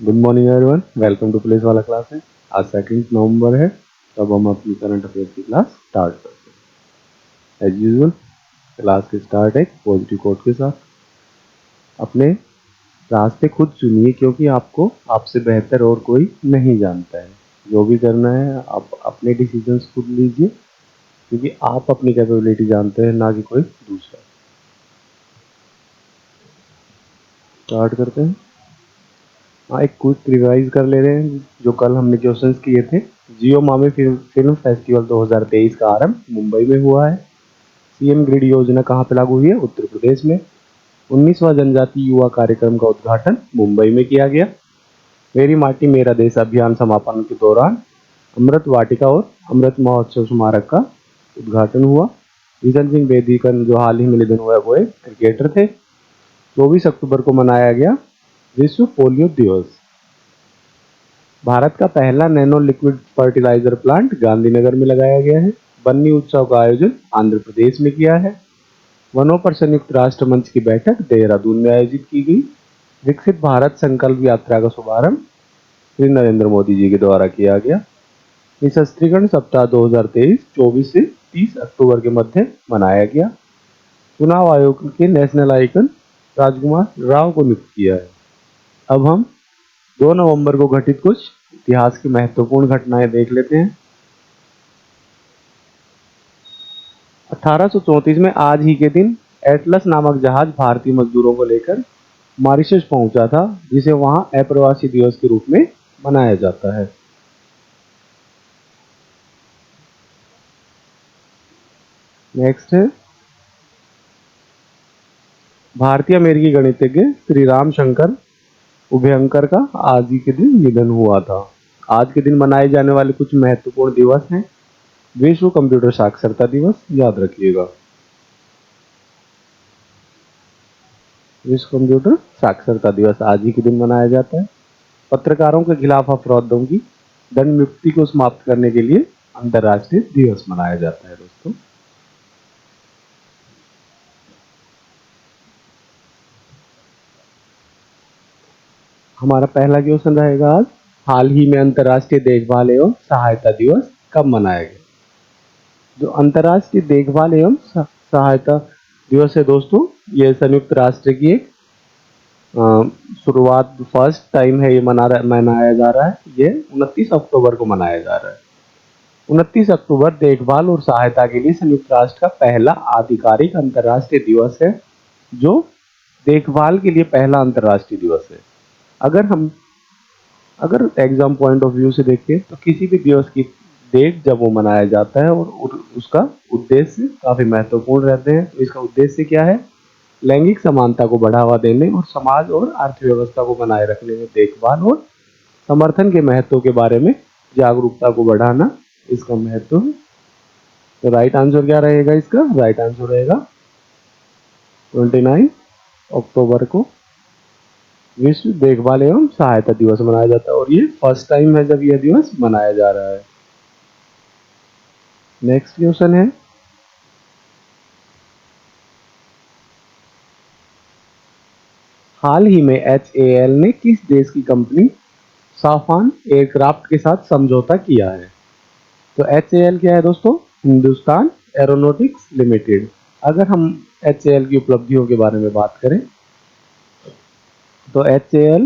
Good morning everyone, welcome to police वाला classes. आज 2 नवंबर है, तब हम अपनी करंट अफेयर्स की क्लास स्टार्ट करते हैं। एज यूजुअल क्लास की स्टार्ट एक पॉजिटिव कोट के साथ। अपने रास्ते खुद चुनिए, क्योंकि आपको आपसे बेहतर और कोई नहीं जानता है। जो भी करना है आप अपने डिसीजंस खुद लीजिए, क्योंकि आप अपनी कैपेबिलिटी जानते हैं, ना कि कोई दूसरा। स्टार्ट करते हैं। हाँ, एक क्विक रिवाइज कर ले रहे हैं जो कल हमने क्वेश्चंस किए थे। जियो मामी फिल्म फेस्टिवल 2023 का आरंभ मुंबई में हुआ है। सीएम ग्रिड योजना कहाँ पे लागू हुई है? उत्तर प्रदेश में। 19वां जनजातीय युवा कार्यक्रम का उद्घाटन मुंबई में किया गया। मेरी माटी मेरा देश अभियान समापन के दौरान अमृत वाटिका और अमृत महोत्सव स्मारक का उद्घाटन हुआ। विजन सिंह बेदी का जो हाल ही में निधन हुआ है, वो एक क्रिकेटर थे। 24 अक्टूबर को मनाया गया विश्व पोलियो दिवस। भारत का पहला nano liquid fertilizer plant Gandhinagar में लगाया गया है। बन्नी उत्सव का आयोजन आंध्र प्रदेश में किया है। वनों पर संयुक्त राष्ट्र मंच की बैठक देहरादून में आयोजित की गई। विकसित भारत संकल्प यात्रा का शुभारंभ श्री नरेंद्र मोदी जी के द्वारा किया गया। निशस्त्रीकरण सप्ताह 2023 24 से 30 अक्टूबर के मध्य मनाया गया। चुनाव आयोग के नेशनल आइकन राजकुमार राव को नियुक्त किया है। अब हम 2 नवंबर को घटित कुछ इतिहास की महत्वपूर्ण घटनाएं देख लेते हैं। 1834 में आज ही के दिन एटलस नामक जहाज भारतीय मजदूरों को लेकर मॉरिशस पहुंचा था, जिसे वहां अप्रवासी दिवस के रूप में मनाया जाता है। नेक्स्ट है, भारतीय अमेरिकी गणितज्ञ श्री राम शंकर उभयंकर का आज ही के दिन निधन हुआ था। आज के दिन मनाए जाने वाले कुछ महत्वपूर्ण दिवस हैं। विश्व कंप्यूटर साक्षरता दिवस, याद रखिएगा। विश्व कंप्यूटर साक्षरता दिवस आज ही के दिन मनाया जाता है। पत्रकारों के खिलाफ अपराधों की दंड मुक्ति को समाप्त करने के लिए अंतर्राष्ट्रीय दिवस मनाया जाता है दोस्तों। हमारा पहला क्वेश्चन रहेगा आज, हाल ही में अंतर्राष्ट्रीय देखभाल एवं सहायता दिवस कब मनाया गया? जो अंतर्राष्ट्रीय देखभाल एवं सहायता दिवस है दोस्तों, ये संयुक्त राष्ट्र की एक शुरुआत, फर्स्ट टाइम है ये मनाया जा रहा है। ये 29 अक्टूबर को मनाया जा रहा है। 29 अक्टूबर देखभाल और सहायता के लिए संयुक्त राष्ट्र का पहला आधिकारिक अंतर्राष्ट्रीय दिवस है, जो देखभाल के लिए पहला अंतर्राष्ट्रीय दिवस है। अगर एग्जाम पॉइंट ऑफ व्यू से देखें तो किसी भी दिवस की डेट जब वो मनाया जाता है और उसका उद्देश्य काफी महत्वपूर्ण रहते हैं। तो इसका उद्देश्य क्या है? लैंगिक समानता को बढ़ावा देने और समाज और अर्थव्यवस्था को बनाए रखने में देखभाल और समर्थन के महत्व के बारे में जागरूकता को बढ़ाना इसका महत्व है। तो राइट आंसर क्या रहेगा इसका? राइट आंसर रहेगा 29 अक्टूबर को विश्व देखभाल एवं सहायता दिवस मनाया जाता है, और ये फर्स्ट टाइम है जब यह दिवस मनाया जा रहा है। नेक्स्ट क्वेश्चन है, हाल ही में HAL ने किस देश की कंपनी साफान एयरक्राफ्ट के साथ समझौता किया है? तो HAL क्या है दोस्तों? Hindustan aeronautics limited. अगर हम HAL की उपलब्धियों के बारे में बात करें तो HAL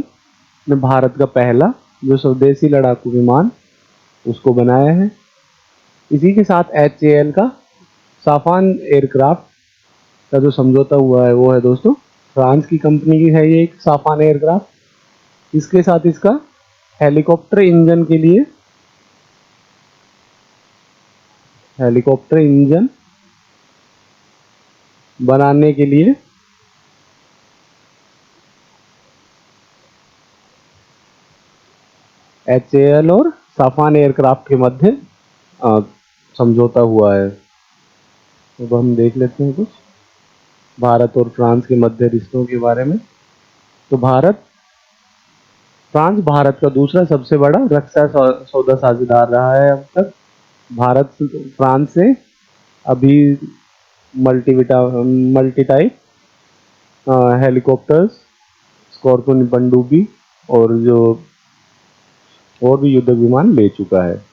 ने भारत का पहला जो स्वदेशी लड़ाकू विमान उसको बनाया है। इसी के साथ HAL का साफान एयरक्राफ्ट का जो समझौता हुआ है वो है दोस्तों फ्रांस की कंपनी की है ये एक साफान एयरक्राफ्ट। इसके साथ इसका हेलीकॉप्टर इंजन के लिए हेलीकॉप्टर इंजन बनाने के लिए HAL और साफान एयरक्राफ्ट के मध्य समझौता हुआ है। अब हम देख लेते हैं कुछ भारत और फ्रांस के मध्य रिश्तों के बारे में। तो फ्रांस भारत का दूसरा सबसे बड़ा रक्षा सौदा साझेदार रहा है अब तक। भारत फ्रांस से अभी मल्टी टाइप हेलीकॉप्टर्स, स्कॉर्पियन पनडुब्बी और जो और भी युद्ध विमान ले चुका है।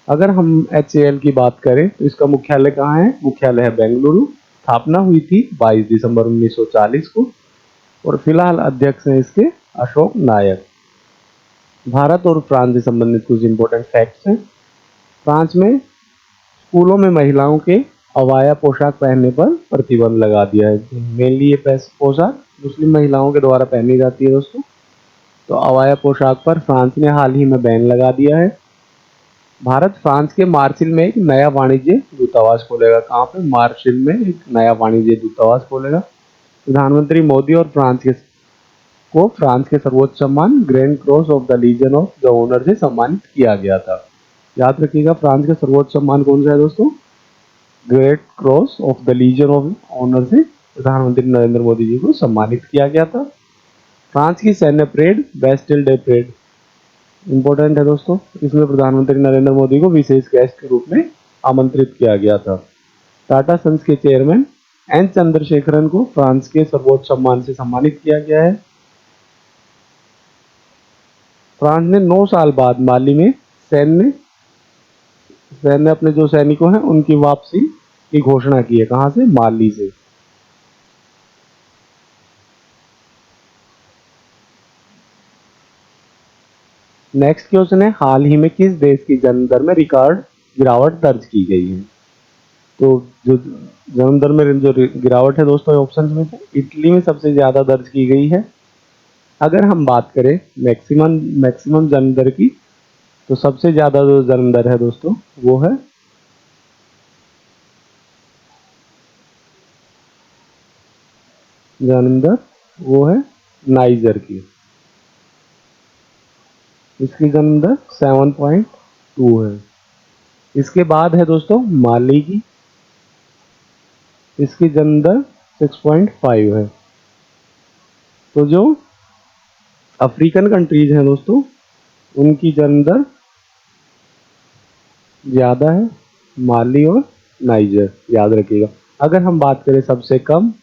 अगर हम HAL की बात करें तो इसका मुख्यालय कहाँ है? मुख्यालय है बेंगलुरु। स्थापना हुई थी 22 दिसंबर 1940 को और फिलहाल अध्यक्ष हैं इसके अशोक नायक। भारत और फ्रांस से संबंधित कुछ इंपॉर्टेंट फैक्ट्स हैं। फ्रांस में स्कूलों में महिलाओं के अवाया पोशाक पहनने पर प्रतिबंध लगा दिया है। मेनली ये पोशाक मुस्लिम महिलाओं के द्वारा पहनी जाती है दोस्तों। तो अवाया पोशाक पर फ्रांस ने हाल ही में बैन लगा दिया है। भारत फ्रांस के मार्सिल में एक नया वाणिज्य दूतावास खोलेगा। कहाँ पे? मार्सिल में एक नया वाणिज्य दूतावास खोलेगा। प्रधानमंत्री मोदी और फ्रांस के सर्वोच्च सम्मान grand cross of the legion of the honour से सम्मानित किया गया था। याद रखिएगा, फ्रांस का सर्वोच्च सम्मान कौन सा है दोस्तों? Great cross of the legion of honour से प्रधानमंत्री नरेंद्र मोदी जी को सम्मानित किया गया था। फ्रांस की सैन्य parade Bastille day parade important है दोस्तों। इसमें प्रधानमंत्री नरेंद्र मोदी को विशेष गेस्ट के रूप में आमंत्रित किया गया था। टाटा सन्स के चेयरमैन एन चंद्रशेखरन को फ्रांस के सर्वोच्च सम्मान से सम्मानित किया गया है। फ्रांस ने 9 साल बाद माली में सैन्य अपने जो सैनिकों हैं उनकी वापसी की घोषणा की है। कहां से? माली से। नेक्स्ट क्वेश्चन है, हाल ही में किस देश की जन्म दर में रिकॉर्ड गिरावट दर्ज की गई है? तो जो जन्म दर में जो गिरावट है दोस्तों, ऑप्शन में से इटली में सबसे ज्यादा दर्ज की गई है। अगर हम बात करें मैक्सिमम जन्म दर की, तो सबसे ज्यादा जो जन्म दर है दोस्तों वो है नाइजर की। इसकी जन्म दर 7.2 है। इसके बाद है दोस्तों माली की। इसकी जन्म दर 6.5 है। तो जो अफ्रीकन कंट्रीज हैं दोस्तों, उनकी जन्म दर ज्यादा है, माली और नाइजर, याद रखिएगा। अगर हम बात करें सबसे कम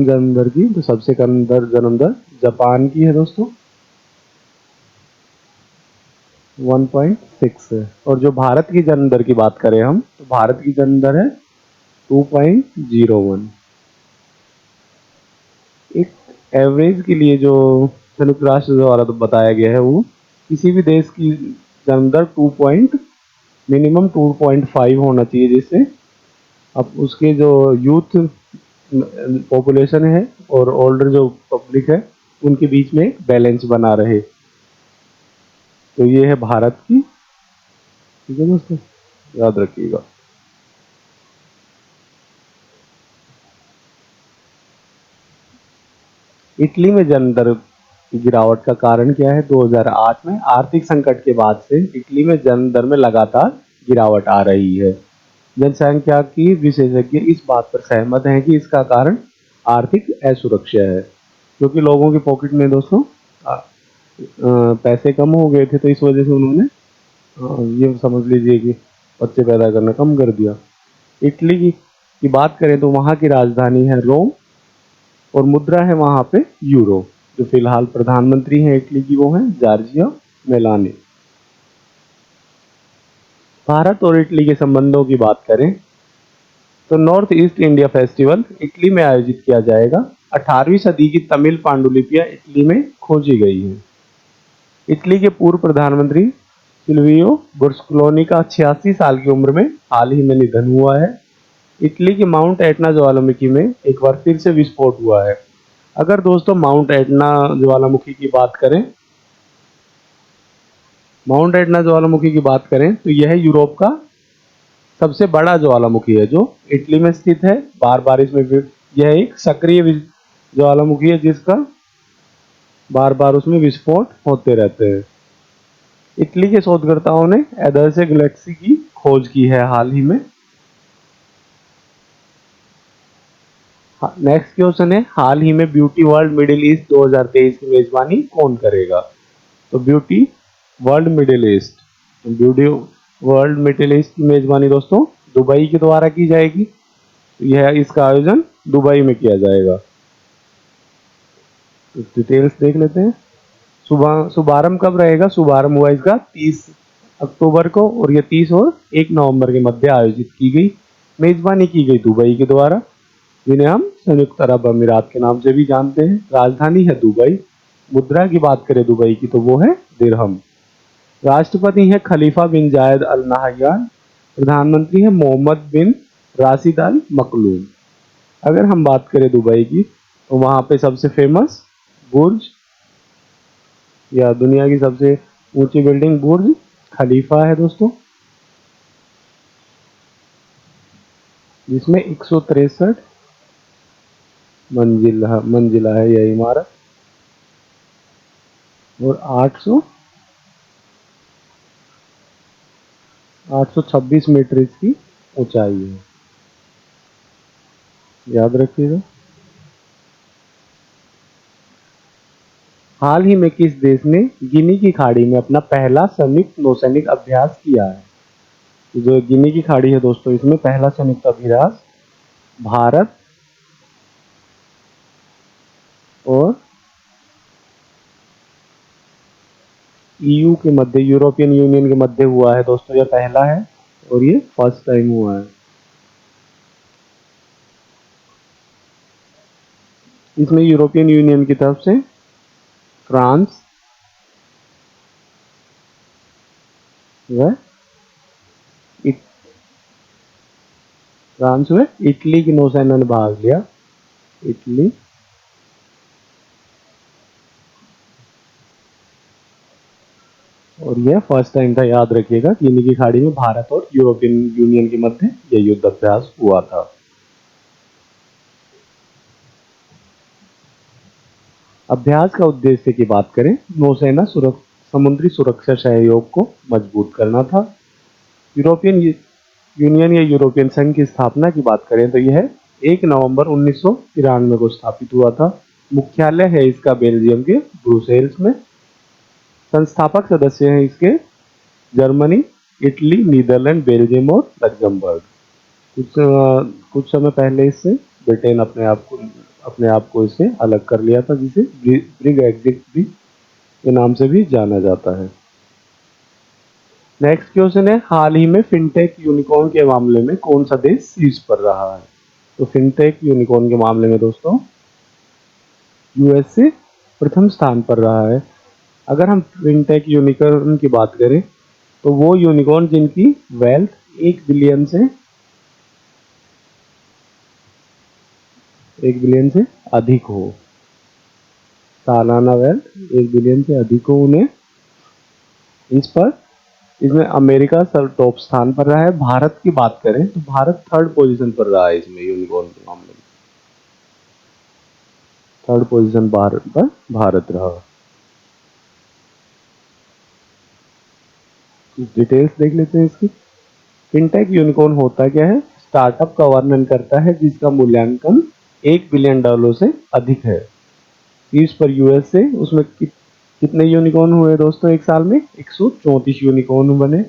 जन्म दर की, तो सबसे कम जन्म दर जापान की है दोस्तों, 1.6 है। और जो भारत की जन्म दर की बात करें हम, तो भारत की जन्म दर है 2.01। एक एवरेज के लिए जो संयुक्त राष्ट्र द्वारा तो बताया गया है, वो किसी भी देश की जन्म दर मिनिमम 2.5 होना चाहिए, जिससे अब उसके जो यूथ पॉपुलेशन है और ओल्डर जो पब्लिक है उनके बीच में एक बैलेंस बना रहे। तो ये है भारत की, ठीक है दोस्तों, याद रखिएगा। इटली में जन्म दर की गिरावट का कारण क्या है? 2008 में आर्थिक संकट के बाद से इटली में जन्म दर में लगातार गिरावट आ रही है। जनसंख्या की विशेषज्ञ इस बात पर सहमत हैं कि इसका कारण आर्थिक असुरक्षा है, क्योंकि लोगों के पॉकेट में दोस्तों पैसे कम हो गए थे, तो इस वजह से उन्होंने ये समझ लीजिए कि बच्चे पैदा करना कम कर दिया। इटली की बात करें तो वहाँ की राजधानी है रोम और मुद्रा है वहाँ पे यूरो। जो फिलहाल प्रधानमंत्री हैं इटली की, वो हैं जॉर्जिया मेलोनी। भारत और इटली के संबंधों की बात करें तो north east India festival Italy में आयोजित किया जाएगा। 18वीं सदी की तमिल पांडुलिपियां इटली में खोजी गई हैं। इटली के पूर्व प्रधानमंत्री सिल्वियो बर्लुस्कोनी का 86 साल की उम्र में हाल ही में निधन हुआ है। इटली के माउंट एटना ज्वालामुखी में एक बार फिर से विस्फोट हुआ है। अगर दोस्तों माउंट एटना ज्वालामुखी की बात करें तो यह यूरोप का सबसे बड़ा ज्वालामुखी है जो इटली में स्थित है। बार बार इसमें यह एक सक्रिय ज्वालामुखी है जिसका बार बार उसमें विस्फोट होते रहते हैं। इटली के शोधकर्ताओं ने एदर्से गैलेक्सी की खोज की है हाल ही में। नेक्स्ट क्वेश्चन है, हाल ही में ब्यूटी वर्ल्ड मिडिल ईस्ट 2023 की मेजबानी कौन करेगा? तो ब्यूटी वर्ल्ड मिडिल ईस्ट की मेजबानी दोस्तों दुबई के द्वारा की जाएगी। यह इसका आयोजन दुबई में किया जाएगा। डिटेल्स देख लेते हैं। शुभारंभ कब रहेगा? शुभारंभ हुआ इसका 30 अक्टूबर को और ये 30 और 1 नवंबर के मध्य आयोजित की गई। मेजबानी की गई दुबई के द्वारा, जिन्हें हम संयुक्त अरब अमीरात के नाम से भी जानते हैं। राजधानी है दुबई। मुद्रा की बात करें दुबई की तो वो है दिरहम। राष्ट्रपति है खलीफा बिन जायद अल नाहयान। प्रधानमंत्री है मोहम्मद बिन राशिद अल मखलूम। अगर हम बात करें दुबई की तो वहां पे सबसे फेमस बुर्ज या दुनिया की सबसे ऊंची बिल्डिंग बुर्ज खलीफा है दोस्तों, जिसमें 163 मंजिला है यह इमारत और 826 मीटर इसकी ऊंचाई है, याद रखिएगा। हाल ही में किस देश ने गिनी की खाड़ी में अपना पहला संयुक्त नौसैनिक अभ्यास किया है? तो जो गिनी की खाड़ी है दोस्तों, इसमें पहला संयुक्त अभ्यास भारत और ईयू के मध्य, यूरोपियन यूनियन के मध्य हुआ है दोस्तों। यह पहला है और ये फर्स्ट टाइम हुआ है। इसमें यूरोपियन यूनियन की तरफ से फ्रांस व फ्रांस में इटली की नौसेना ने भाग लिया। इटली और यह फर्स्ट टाइम था, याद रखिएगा। गिनी की खाड़ी में भारत और यूरोपियन यूनियन के मध्य यह युद्ध अभ्यास हुआ था। अभ्यास का उद्देश्य की बात करें, नौसेना समुद्री सुरक्षा सहयोग को मजबूत करना था। यूरोपियन यूनियन या यूरोपियन संघ की स्थापना की बात करें तो यह 1 नवंबर 1993 को स्थापित हुआ था। मुख्यालय है इसका बेल्जियम के ब्रुसेल्स में। संस्थापक सदस्य हैं इसके जर्मनी, इटली, नीदरलैंड, बेल्जियम और लग्जमबर्ग। कुछ समय पहले इससे ब्रिटेन अपने आप को इससे अलग कर लिया था, जिसे ब्रेग्जिट भी के नाम से भी जाना जाता है। नेक्स्ट क्वेश्चन है, हाल ही में फिनटेक यूनिकॉर्न के मामले में कौन सा देश शीर्ष पर रहा है? तो फिनटेक यूनिकॉर्न के मामले में दोस्तों यूएसए प्रथम स्थान पर रहा है। अगर हम फिनटेक यूनिकॉर्न की बात करें तो वो यूनिकॉर्न जिनकी वेल्थ 1 बिलियन से अधिक हो, सालाना वेल्थ 1 बिलियन से अधिक हो उन्हें, इसमें अमेरिका सर टॉप स्थान पर रहा है। भारत की बात करें तो भारत 3rd पोजीशन पर रहा है इसमें यूनिकॉर्न के मामले में। 3rd पोजीशन भारत रहा। डिटेल्स देख लेते हैं इसकी। फिनटेक यूनिकॉर्न होता क्या है? स्टार्टअप का वर्णन करता है जिसका मूल्यांकन $1 बिलियन से अधिक है। शीर्ष पर यूएसए, उसमें कितने यूनिकॉर्न हुए दोस्तों एक साल में? 134 यूनिकॉर्न बने।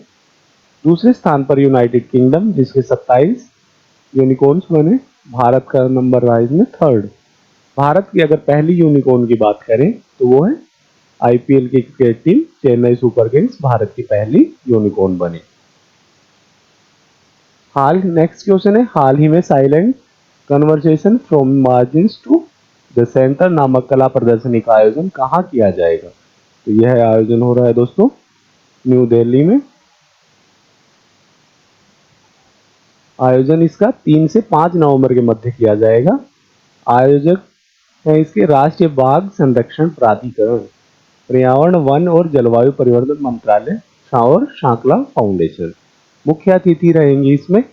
दूसरे स्थान पर यूनाइटेड किंगडम, जिसके 27 यूनिकॉर्न्स बने। भारत का नंबर रहा इसमें 3rd। भारत की अगर पहली यूनिकॉर्न की बात करें तो वो है आईपीएल की cricket team Chennai super Kings, Bharat की पहली यूनिकॉर्न बनी। नेक्स्ट क्वेश्चन है, हाल ही में silent conversation from margins to the centre नामक कला प्रदर्शनी का आयोजन कहाँ किया जाएगा? तो यह आयोजन हो रहा है दोस्तों न्यू दिल्ली में। आयोजन इसका 3 से 5 नवंबर के मध्य किया जाएगा। आयोजक है इसके राष्ट्रीय बाघ संरक्षण प्राधिकरण, पर्यावरण, वन और जलवायु परिवर्तन मंत्रालय और शांकला फाउंडेशन। मुख्य अतिथि रहेंगी इसमें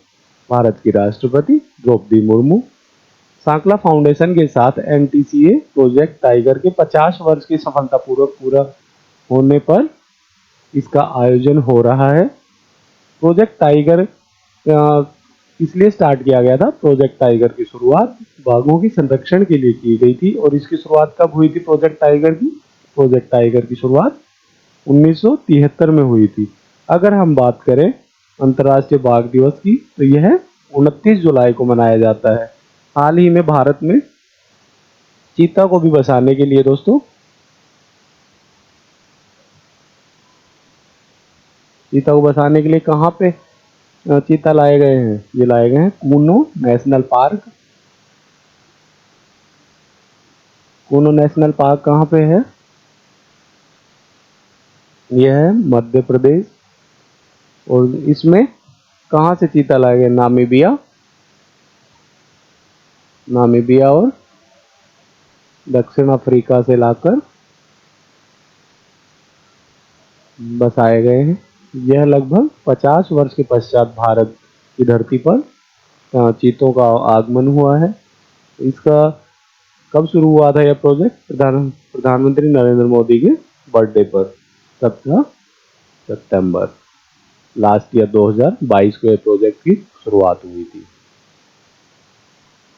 भारत की राष्ट्रपति द्रौपदी मुर्मू। शांकला फाउंडेशन के साथ एनटीसीए प्रोजेक्ट टाइगर के 50 वर्ष की सफलतापूर्वक पूरा होने पर इसका आयोजन हो रहा है। प्रोजेक्ट टाइगर इसलिए स्टार्ट किया गया था, प्रोजेक्ट टाइगर की शुरुआत बाघों के संरक्षण के लिए की गई थी। और इसकी शुरुआत कब हुई थी प्रोजेक्ट टाइगर की? प्रोजेक्ट टाइगर की शुरुआत 1973 में हुई थी। अगर हम बात करें अंतर्राष्ट्रीय बाघ दिवस की तो यह 29 जुलाई को मनाया जाता है। हाल ही में भारत में चीता को भी बसाने के लिए दोस्तों, चीता को बसाने के लिए कहाँ पे चीता लाए गए हैं? ये लाए गए हैं Kuno national park. Kuno national park कहाँ पे है? यह है मध्य प्रदेश। और इसमें कहाँ से चीता लाए गए? नामीबिया, नामीबिया और दक्षिण अफ्रीका से लाकर बसाए गए हैं। यह लगभग 50 वर्ष के पश्चात भारत की धरती पर चीतों का आगमन हुआ है। इसका कब शुरू हुआ था यह प्रोजेक्ट? प्रधानमंत्री नरेंद्र मोदी के बर्थडे पर 17 सितंबर लास्ट ईयर 2022 को यह प्रोजेक्ट की शुरुआत हुई थी।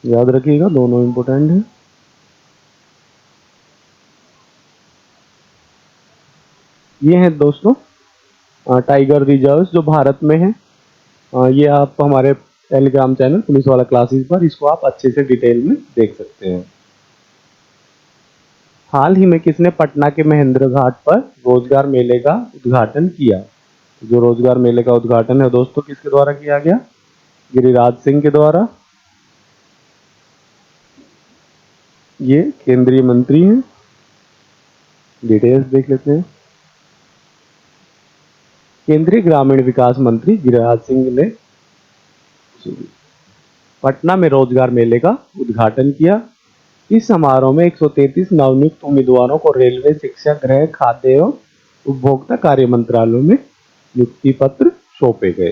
याद रखिएगा, दोनों इंपॉर्टेंट है। ये है दोस्तों टाइगर रिजर्व्स जो भारत में है। ये आप हमारे टेलीग्राम चैनल पुलिस वाला क्लासेस पर इसको आप अच्छे से डिटेल में देख सकते हैं। हाल ही में किसने पटना के महेंद्र घाट पर रोजगार मेले का उद्घाटन किया? जो रोजगार मेले का उद्घाटन है दोस्तों किसके द्वारा किया गया? गिरिराज सिंह के द्वारा। ये केंद्रीय मंत्री हैं। डिटेल्स देख लेते हैं। केंद्रीय ग्रामीण विकास मंत्री गिरिराज सिंह ने पटना में रोजगार मेले का उद्घाटन किया। इस समारोह में 133 नवनियुक्त उम्मीदवारों को रेलवे, शिक्षा, गृह, खाद्य एवं उपभोक्ता कार्य मंत्रालयों में नियुक्ति पत्र सौंपे गए।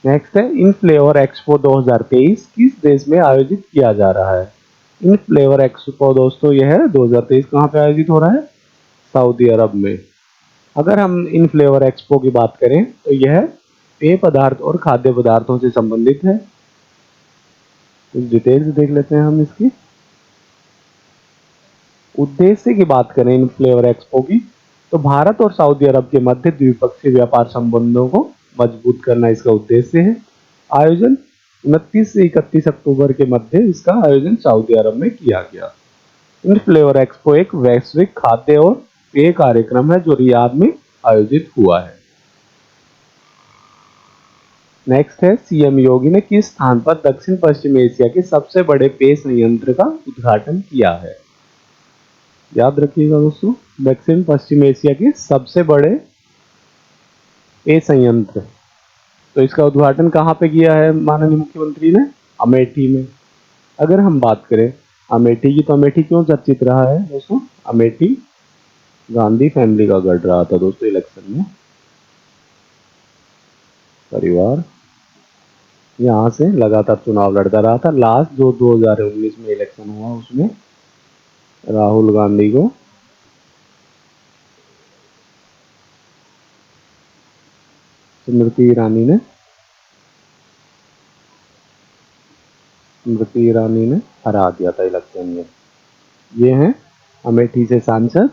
नेक्स्ट है इन फ्लेवर एक्सपो 2023 किस देश में आयोजित किया जा रहा है? इन फ्लेवर एक्सपो दोस्तों यह 2023 कहाँ पे आयोजित हो रहा है? सऊदी अरब में। अगर हम इन फ्लेवर एक्सपो की बात करें तो यह पेय पदार्थ और खाद्य पदार्थों से संबंधित है। डिटेल्स देख लेते हैं हम इसकी। उद्देश्य की बात करें इन फ्लेवर एक्सपो की तो भारत और सऊदी अरब के मध्य द्विपक्षीय व्यापार संबंधों को मजबूत करना इसका उद्देश्य है। आयोजन 29 से 31 अक्टूबर के मध्य इसका आयोजन सऊदी अरब में किया गया। इन फ्लेवर एक्सपो एक वैश्विक खाद्य और पेय कार्यक्रम है जो रियाद में आयोजित हुआ है। नेक्स्ट है सीएम योगी ने किस स्थान पर दक्षिण पश्चिम एशिया के सबसे बड़े पेय संयंत्र का उद्घाटन किया है? याद रखिएगा दोस्तों, दक्षिण पश्चिम एशिया के सबसे बड़े पेय संयंत्र। तो इसका उद्घाटन कहाँ पे किया है माननीय मुख्यमंत्री ने? अमेठी में। अगर हम बात करें अमेठी की तो अमेठी क्यों चर्चित रहा है दोस्तों? अमेठी गांधी फैमिली का गढ़ रहा था दोस्तों इलेक्शन में। परिवार यहाँ से लगातार चुनाव लड़ता रहा था। लास्ट जो 2019 में इलेक्शन हुआ उसमें राहुल गांधी को स्मृति ईरानी ने हरा दिया था इलेक्शन में। ये हैं अमेठी से सांसद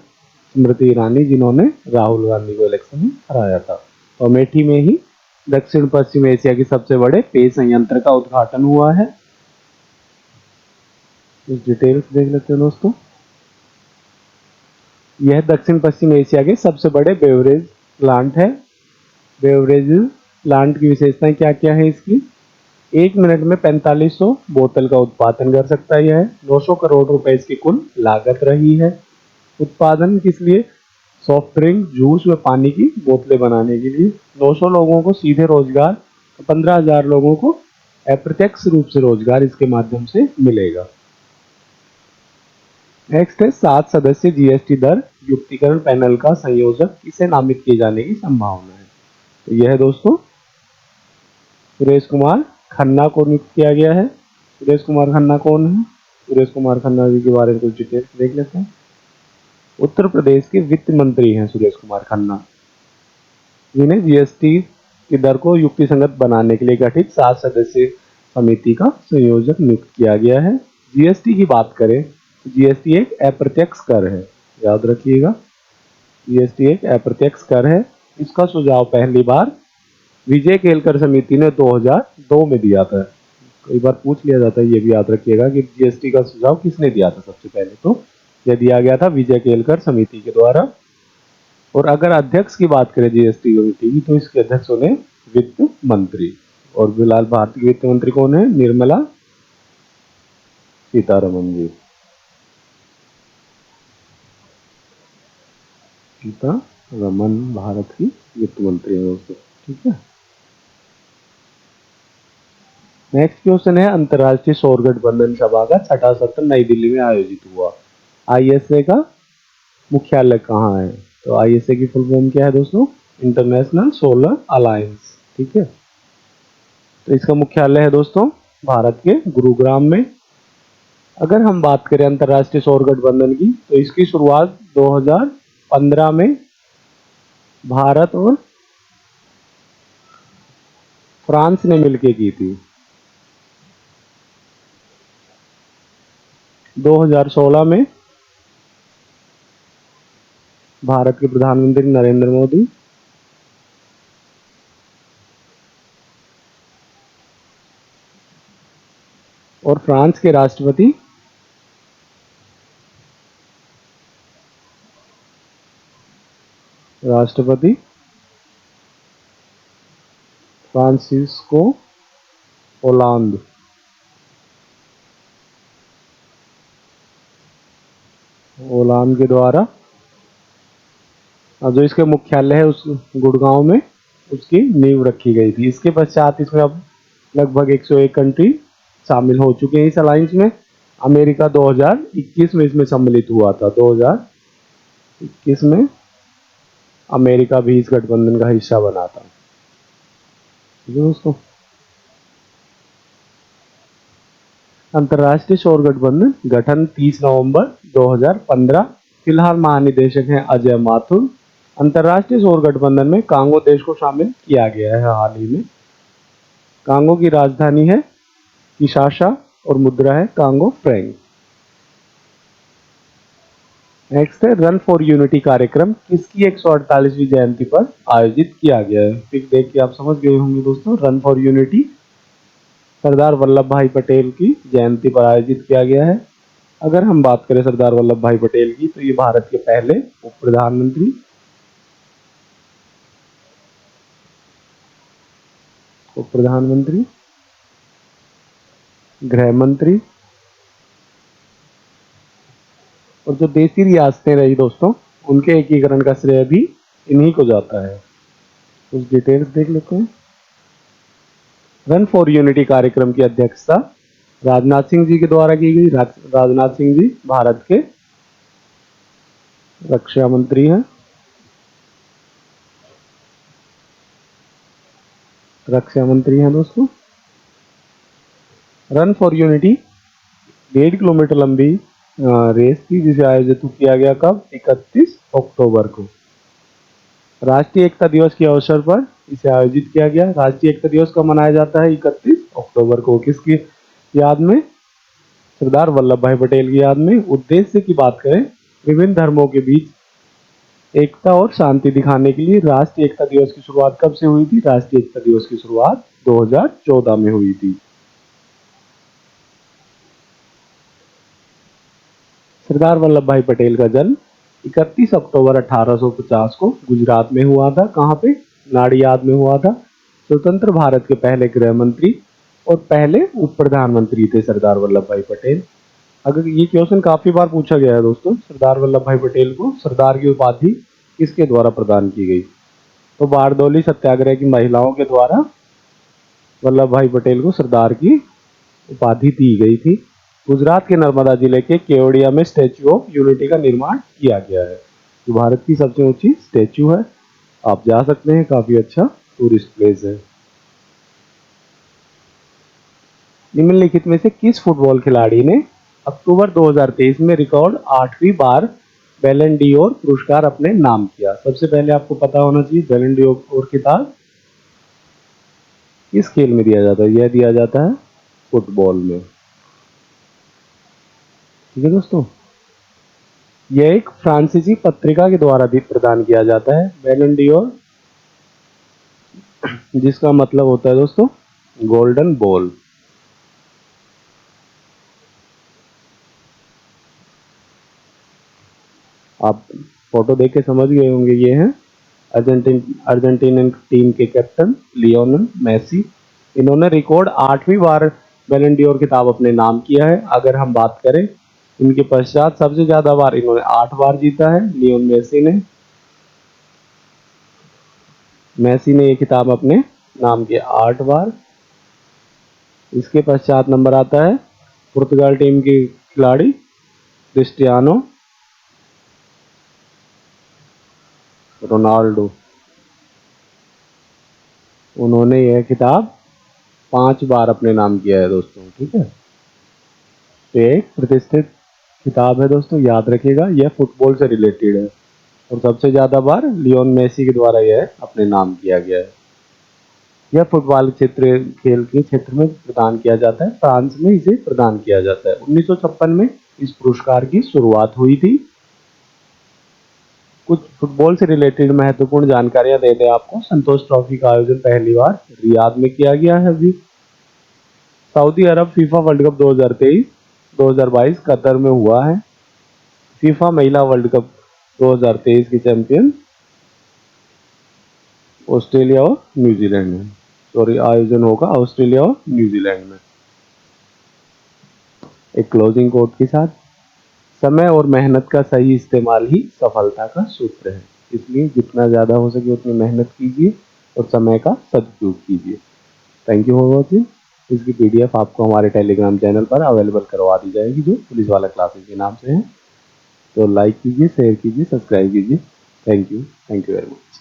स्मृति ईरानी जिन्होंने राहुल गांधी को इलेक्शन में हराया था। तो अमेठी में ही दक्षिण पश्चिम एशिया के सबसे बड़े पेय संयंत्र का उद्घाटन हुआ है। कुछ डिटेल्स देख लेते हैं दोस्तों। यह दक्षिण पश्चिम एशिया के सबसे बड़े बेवरेज प्लांट है। बेवरेज प्लांट की विशेषताएं क्या क्या है इसकी? 1 मिनट में 4500 बोतल का उत्पादन कर सकता है। यह 900 करोड़ रुपए इसकी कुल लागत रही है। उत्पादन किस लिए? सॉफ्ट ड्रिंक, जूस व पानी की बोतलें बनाने के लिए। 900 लोगों को सीधे रोजगार, 15,000 लोगों को अप्रत्यक्ष रूप से रोजगार इसके माध्यम से मिलेगा। नेक्स्ट है 7 सदस्य जीएसटी दर युक्तिकरण पैनल का संयोजक किसे नामित किए जाने की संभावना है? तो यह दोस्तों सुरेश कुमार खन्ना को नियुक्त किया गया है। सुरेश कुमार खन्ना कौन है? सुरेश कुमार खन्ना जी के बारे में कुछ डिटेल्स देख लेते हैं। उत्तर प्रदेश के वित्त मंत्री हैं सुरेश कुमार खन्ना, जिन्हें जीएसटी की दर को युक्तिसंगत बनाने के लिए गठित 7 सदस्यीय समिति का संयोजक नियुक्त किया गया है। जीएसटी की बात करें तो जीएसटी एक अप्रत्यक्ष कर है। याद रखिएगा, जीएसटी एक अप्रत्यक्ष कर है। इसका सुझाव पहली बार विजय केलकर समिति ने 2002 में दिया था। कई बार पूछ लिया जाता है, ये भी याद रखिएगा कि जीएसटी का सुझाव किसने दिया था सबसे पहले, तो यह दिया गया था विजय केलकर समिति के द्वारा। और अगर अध्यक्ष की बात करें जीएसटी कमेटी की, तो इसके अध्यक्ष होने वित्त मंत्री, और फिलहाल भारत के वित्त मंत्री कौन है? निर्मला सीतारमन जी। सीतारमन भारत की वित्त मंत्री है दोस्तों, ठीक है। नेक्स्ट क्वेश्चन है, अंतर्राष्ट्रीय सौर गठबंधन सभा का छठा सत्र नई दिल्ली में आयोजित हुआ। आईएसए का मुख्यालय कहाँ है? तो आईएसए की फुल फॉर्म क्या है दोस्तों? इंटरनेशनल सोलर अलायंस, ठीक है। तो इसका मुख्यालय है दोस्तों भारत के गुरुग्राम में। अगर हम बात करें अंतर्राष्ट्रीय सौर गठबंधन की, तो इसकी शुरुआत 2015 में भारत और फ्रांस ने मिलकर की थी। 2016 में भारत के प्रधानमंत्री नरेंद्र मोदी और फ्रांस के राष्ट्रपति फ्रांसिस्को होलांद के द्वारा, जो इसके मुख्यालय है उस गुड़गांव में, उसकी नींव रखी गई थी। इसके पश्चात इसमें अब लगभग 101 कंट्री शामिल हो चुके हैं इस अलायंस में। अमेरिका 2021 में इसमें सम्मिलित हुआ था। 2021 में अमेरिका भी इस गठबंधन का हिस्सा बना था, ठीक है दोस्तों। अंतर्राष्ट्रीय सौर गठबंधन गठन 30 नवंबर 2015। फिलहाल महानिदेशक हैं अजय माथुर। अंतर्राष्ट्रीय सौर गठबंधन में कांगो देश को शामिल किया गया है हाल ही में। कांगो की राजधानी है किशाशा और मुद्रा है कांगो फ्रैंक। नेक्स्ट है, रन फॉर यूनिटी कार्यक्रम किसकी 148वीं जयंती पर आयोजित किया गया है? पिक देख के आप समझ गए होंगे दोस्तों। Run for unity Sardar Vallabh भाई पटेल की जयंती पर आयोजित किया गया है। अगर हम बात करें सरदार वल्लभ भाई पटेल की, तो ये भारत के पहले उप प्रधानमंत्री, गृह मंत्री, और जो देसी रियासतें रही दोस्तों, उनके एकीकरण का श्रेय भी इन्हीं को जाता है। कुछ डिटेल्स देख लेते हैं। रन फॉर यूनिटी कार्यक्रम की अध्यक्षता राजनाथ सिंह जी के द्वारा की गई। राजनाथ सिंह जी भारत के रक्षा मंत्री हैं। दोस्तों, रन फॉर यूनिटी 1.5 किलोमीटर लंबी रेस थी, जिसे आयोजित किया गया कब? 31 अक्टूबर को। राष्ट्रीय एकता दिवस के अवसर पर इसे आयोजित किया गया। राष्ट्रीय एकता दिवस कब मनाया जाता है? 31 अक्टूबर को। किसकी याद में? सरदार वल्लभ भाई पटेल की याद में। उद्देश्य की बात करें, विभिन्न धर्मों के बीच एकता और शांति दिखाने के लिए। राष्ट्रीय एकता दिवस की शुरुआत कब से हुई थी? राष्ट्रीय एकता दिवस की शुरुआत 2014 में हुई थी। सरदार वल्लभ भाई पटेल का जन्म 31 अक्टूबर 1850 को गुजरात में हुआ था। कहाँ पे? नाडियाद में हुआ था। स्वतंत्र भारत के पहले गृह मंत्री और पहले उप प्रधानमंत्री थे सरदार वल्लभ भाई पटेल। अगर ये क्वेश्चन काफी बार पूछा गया है दोस्तों, सरदार वल्लभ भाई पटेल को सरदार की उपाधि किसके द्वारा प्रदान की गई? तो बारडोली सत्याग्रह की महिलाओं के द्वारा वल्लभ भाई पटेल को सरदार की उपाधि दी गई थी। गुजरात के नर्मदा जिले के केवड़िया में स्टैच्यू ऑफ यूनिटी का निर्माण किया गया है, जो भारत की सबसे ऊंची स्टैच्यू है। आप जा सकते हैं, काफी अच्छा टूरिस्ट प्लेस है। निम्नलिखित में से किस फुटबॉल खिलाड़ी ने अक्टूबर 2023 में रिकॉर्ड 8वीं बार बैलन डी'ओर पुरस्कार अपने नाम किया? सबसे पहले आपको पता होना चाहिए बैलन डी'ओर खिताब किस खेल में दिया जाता है? यह दिया जाता है फुटबॉल में, ठीक है दोस्तों। यह एक फ्रांसीसी पत्रिका के द्वारा भी प्रदान किया जाता है बैलन डी'ओर, जिसका मतलब होता है दोस्तों गोल्डन बॉल। आप फोटो देख के समझ गए होंगे, ये हैं अर्जेंटीनियन टीम के कैप्टन लियोनेल मेसी। इन्होंने रिकॉर्ड 8वीं बार बैलन डोर खिताब अपने नाम किया है। अगर हम बात करें इनके पश्चात सबसे ज्यादा बार इन्होंने 8 बार जीता है लियोन मेसी ने ये खिताब अपने नाम किया 8 बार। इसके पश्चात नंबर आता है पुर्तगाल टीम के खिलाड़ी क्रिस्टियानो रोनाल्डो। उन्होंने यह खिताब 5 बार अपने नाम किया है दोस्तों, ठीक है। तो एक प्रतिष्ठित खिताब है दोस्तों, याद रखिएगा, यह फुटबॉल से रिलेटेड है और सबसे ज्यादा बार लियोन मेसी के द्वारा यह अपने नाम किया गया है। यह फुटबॉल क्षेत्र खेल के क्षेत्र में प्रदान किया जाता है, फ्रांस में इसे प्रदान किया जाता है। 1956 में इस पुरस्कार की शुरुआत हुई थी। कुछ फुटबॉल से रिलेटेड महत्वपूर्ण जानकारियां दे दें आपको। संतोष ट्रॉफी का आयोजन पहली बार रियाद में किया गया है अभी। सऊदी अरब फीफा वर्ल्ड कप 2023-2022 कतर में हुआ है। फीफा महिला वर्ल्ड कप 2023 की चैंपियन ऑस्ट्रेलिया और न्यूजीलैंड में, सॉरी आयोजन होगा ऑस्ट्रेलिया और न्यूजीलैंड में। एक क्लोजिंग कोट के साथ, समय और मेहनत का सही इस्तेमाल ही सफलता का सूत्र है, इसलिए जितना ज़्यादा हो सके उतनी मेहनत कीजिए और समय का सदुपयोग कीजिए। Thank you for watching. इसकी पीडीएफ आपको हमारे टेलीग्राम चैनल पर अवेलेबल करवा दी जाएगी, जो पुलिस वाला क्लासेस के नाम से है। तो लाइक कीजिए, शेयर कीजिए, सब्सक्राइब कीजिए। Thank you very much.